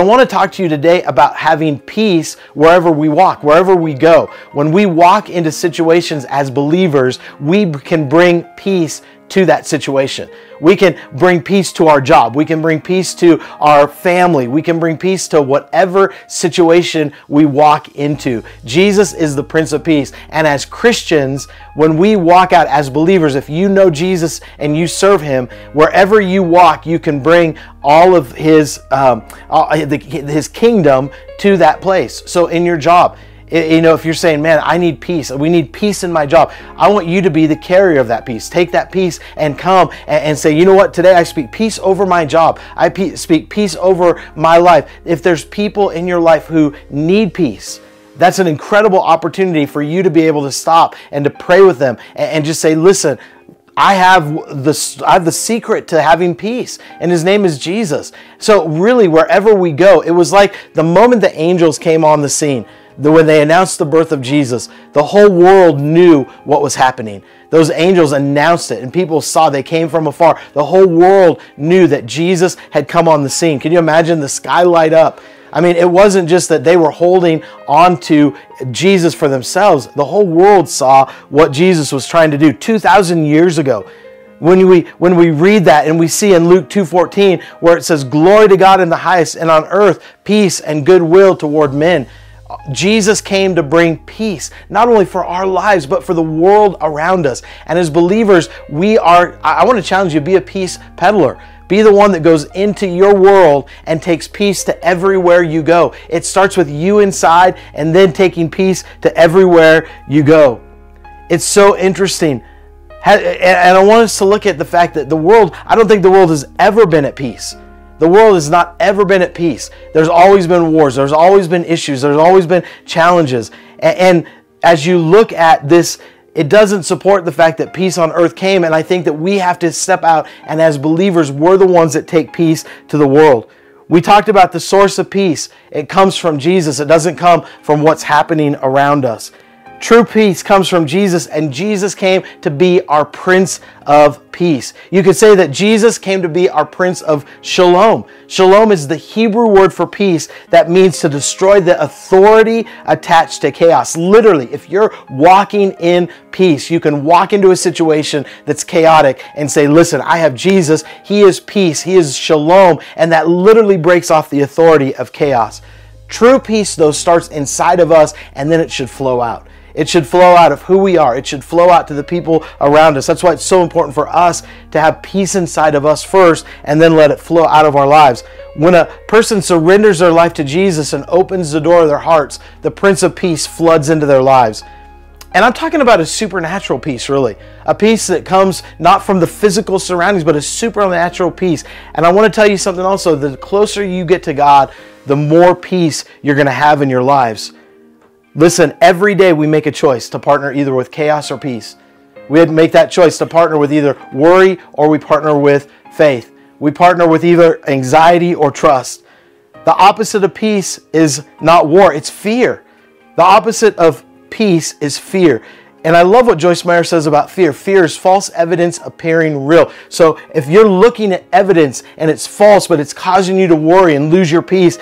want to talk to you today about having peace wherever we walk, wherever we go. When we walk into situations as believers, we can bring peace to that situation. We can bring peace to our job. We can bring peace to our family. We can bring peace to whatever situation we walk into. Jesus is the Prince of Peace. And as Christians, when we walk out as believers, if you know Jesus and you serve Him, wherever you walk, you can bring all of His kingdom to that place. So in your job, you know, if you're saying, man, I need peace, we need peace in my job, I want you to be the carrier of that peace. Take that peace and come and say, you know what, today I speak peace over my job. I speak peace over my life. If there's people in your life who need peace, that's an incredible opportunity for you to be able to stop and to pray with them and just say, listen, I have the secret to having peace, and His name is Jesus. So really, wherever we go, it was like the moment the angels came on the scene, when they announced the birth of Jesus, the whole world knew what was happening. Those angels announced it, and people saw, they came from afar. The whole world knew that Jesus had come on the scene. Can you imagine the sky light up? I mean, it wasn't just that they were holding on to Jesus for themselves. The whole world saw what Jesus was trying to do 2,000 years ago. When we read that and we see in Luke 2:14 where it says, "Glory to God in the highest, and on earth peace and goodwill toward men." Jesus came to bring peace, not only for our lives, but for the world around us. And as believers, I want to challenge you, be a peace peddler. Be the one that goes into your world and takes peace to everywhere you go. It starts with you inside and then taking peace to everywhere you go. It's so interesting. And I want us to look at the fact that I don't think the world has ever been at peace. The world has not ever been at peace. There's always been wars. There's always been issues. There's always been challenges. And as you look at this, it doesn't support the fact that peace on earth came. And I think that we have to step out, and as believers, we're the ones that take peace to the world. We talked about the source of peace. It comes from Jesus. It doesn't come from what's happening around us. True peace comes from Jesus, and Jesus came to be our Prince of Peace. You could say that Jesus came to be our Prince of Shalom. Shalom is the Hebrew word for peace that means to destroy the authority attached to chaos. Literally, if you're walking in peace, you can walk into a situation that's chaotic and say, listen, I have Jesus. He is peace. He is Shalom. And that literally breaks off the authority of chaos. True peace, though, starts inside of us, and then it should flow out. It should flow out of who we are. It should flow out to the people around us. That's why it's so important for us to have peace inside of us first and then let it flow out of our lives. When a person surrenders their life to Jesus and opens the door of their hearts, the Prince of Peace floods into their lives. And I'm talking about a supernatural peace, really. A peace that comes not from the physical surroundings, but a supernatural peace. And I want to tell you something also. The closer you get to God, the more peace you're going to have in your lives. Listen, every day we make a choice to partner either with chaos or peace. We make that choice to partner with either worry or we partner with faith. We partner with either anxiety or trust. The opposite of peace is not war, it's fear. The opposite of peace is fear. And I love what Joyce Meyer says about fear. Fear is false evidence appearing real. So if you're looking at evidence and it's false, but it's causing you to worry and lose your peace,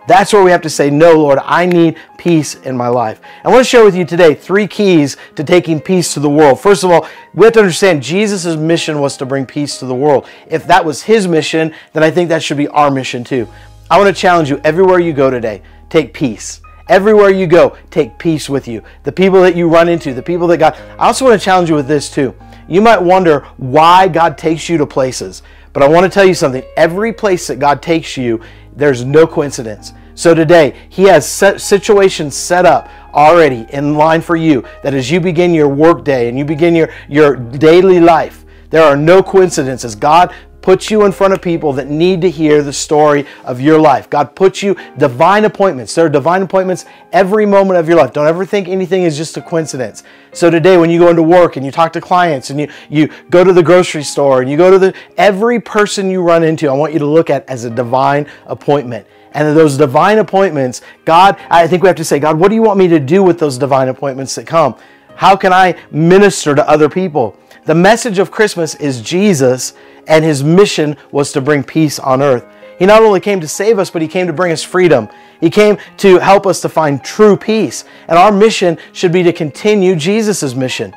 that's where we have to say, no, Lord, I need peace in my life. I want to share with you today 3 keys to taking peace to the world. First of all, we have to understand Jesus' mission was to bring peace to the world. If that was His mission, then I think that should be our mission too. I want to challenge you, everywhere you go today, take peace. Everywhere you go, take peace with you. The people that you run into, the people that God... I also want to challenge you with this too. You might wonder why God takes you to places. But I want to tell you something. Every place that God takes you, there's no coincidence. So today, He has situations set up already in line for you that as you begin your work day and you begin your daily life, there are no coincidences. God puts you in front of people that need to hear the story of your life. God puts you divine appointments. There are divine appointments every moment of your life. Don't ever think anything is just a coincidence. So today when you go into work and you talk to clients and you go to the grocery store and you go to every person you run into, I want you to look at as a divine appointment. And those divine appointments, God, I think we have to say, God, what do you want me to do with those divine appointments that come? How can I minister to other people? The message of Christmas is Jesus, and His mission was to bring peace on earth. He not only came to save us, but he came to bring us freedom. He came to help us to find true peace. And our mission should be to continue Jesus' mission.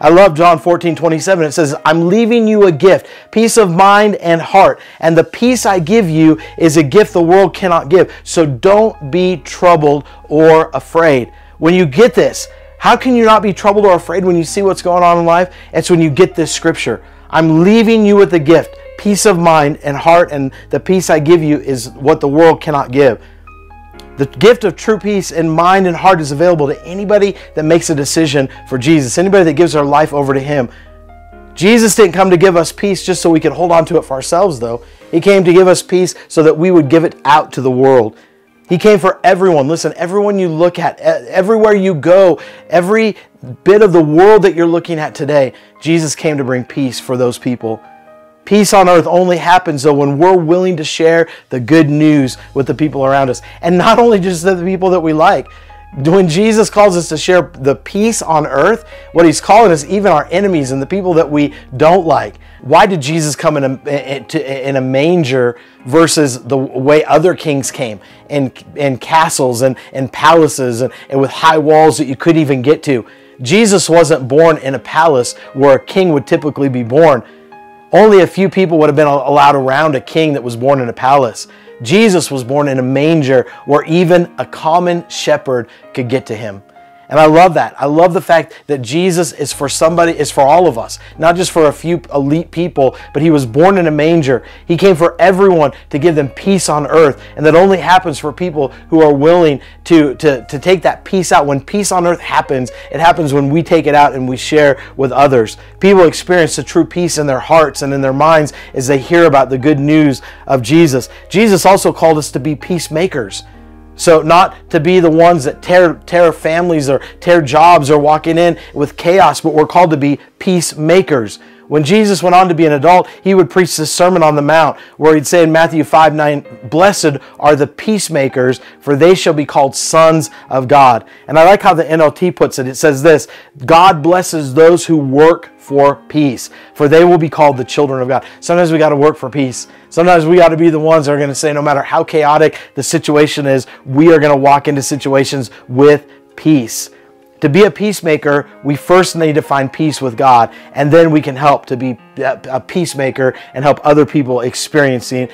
I love John 14:27. It says, I'm leaving you a gift, peace of mind and heart. And the peace I give you is a gift the world cannot give. So don't be troubled or afraid. When you get this, how can you not be troubled or afraid when you see what's going on in life? It's when you get this scripture. I'm leaving you with a gift, peace of mind and heart, and the peace I give you is what the world cannot give. The gift of true peace in mind and heart is available to anybody that makes a decision for Jesus, anybody that gives their life over to Him. Jesus didn't come to give us peace just so we could hold on to it for ourselves, though. He came to give us peace so that we would give it out to the world. He came for everyone. Listen, everyone you look at, everywhere you go, every bit of the world that you're looking at today, Jesus came to bring peace for those people. Peace on earth only happens, though, when we're willing to share the good news with the people around us. And not only just the people that we like. When Jesus calls us to share the peace on earth, what He's calling us, even our enemies and the people that we don't like. Why did Jesus come in a manger versus the way other kings came? In castles and palaces and with high walls that you couldn't even get to. Jesus wasn't born in a palace where a king would typically be born. Only a few people would have been allowed around a king that was born in a palace. Jesus was born in a manger where even a common shepherd could get to Him. And I love that. I love the fact that Jesus is for somebody, is for all of us, not just for a few elite people, but He was born in a manger. He came for everyone to give them peace on earth. And that only happens for people who are willing to take that peace out. When peace on earth happens, it happens when we take it out and we share with others. People experience the true peace in their hearts and in their minds as they hear about the good news of Jesus. Jesus also called us to be peacemakers. So not to be the ones that tear families or tear jobs or walking in with chaos, but we're called to be peacemakers. When Jesus went on to be an adult, He would preach the Sermon on the Mount, where He'd say in Matthew 5:9, blessed are the peacemakers, for they shall be called sons of God. And I like how the NLT puts it. It says this, God blesses those who work for peace, for they will be called the children of God. Sometimes we got to work for peace. Sometimes we got to be the ones that are going to say, no matter how chaotic the situation is, we are going to walk into situations with peace. To be a peacemaker, we first need to find peace with God, and then we can help to be a peacemaker and help other people experiencing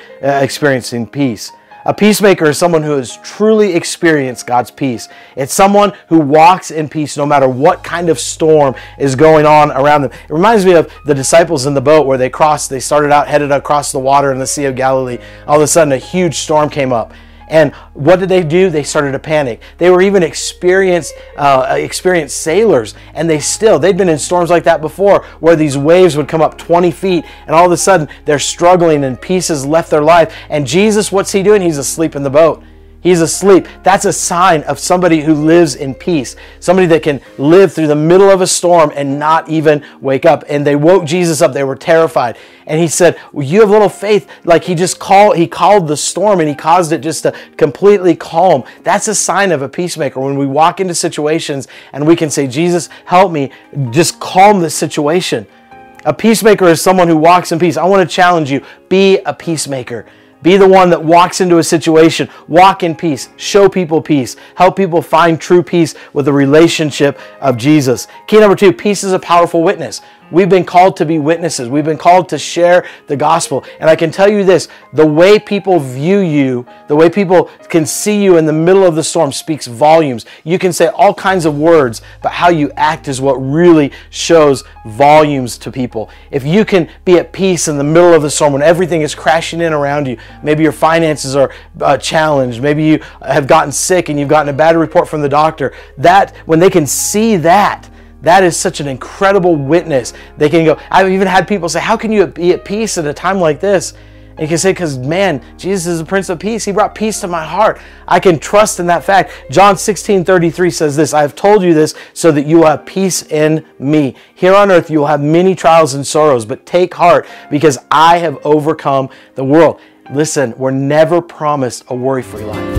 peace. A peacemaker is someone who has truly experienced God's peace. It's someone who walks in peace no matter what kind of storm is going on around them. It reminds me of the disciples in the boat where they started out headed across the water in the Sea of Galilee. All of a sudden, a huge storm came up. And what did they do? They started to panic. They were even experienced sailors, and they'd been in storms like that before, where these waves would come up 20 feet, and all of a sudden they're struggling and peace has left their life. And Jesus, what's He doing? He's asleep in the boat. He's asleep. That's a sign of somebody who lives in peace. Somebody that can live through the middle of a storm and not even wake up. And they woke Jesus up. They were terrified. And He said, well, you have little faith. Like He called the storm and He caused it just to completely calm. That's a sign of a peacemaker. When we walk into situations and we can say, Jesus, help me, just calm the situation. A peacemaker is someone who walks in peace. I want to challenge you, be a peacemaker. Be the one that walks into a situation, walk in peace, show people peace, help people find true peace with the relationship of Jesus. Key number 2, peace is a powerful witness. We've been called to be witnesses. We've been called to share the gospel. And I can tell you this, the way people view you, the way people can see you in the middle of the storm speaks volumes. You can say all kinds of words, but how you act is what really shows volumes to people. If you can be at peace in the middle of the storm when everything is crashing in around you, maybe your finances are challenged, maybe you have gotten sick and you've gotten a bad report from the doctor, that when they can see that is such an incredible witness. They can go, I've even had people say, how can you be at peace at a time like this? And you can say, because man, Jesus is the Prince of Peace. He brought peace to my heart. I can trust in that fact. John 16:33 says this, I have told you this so that you will have peace in me. Here on earth you will have many trials and sorrows, but take heart because I have overcome the world. Listen, we're never promised a worry-free life.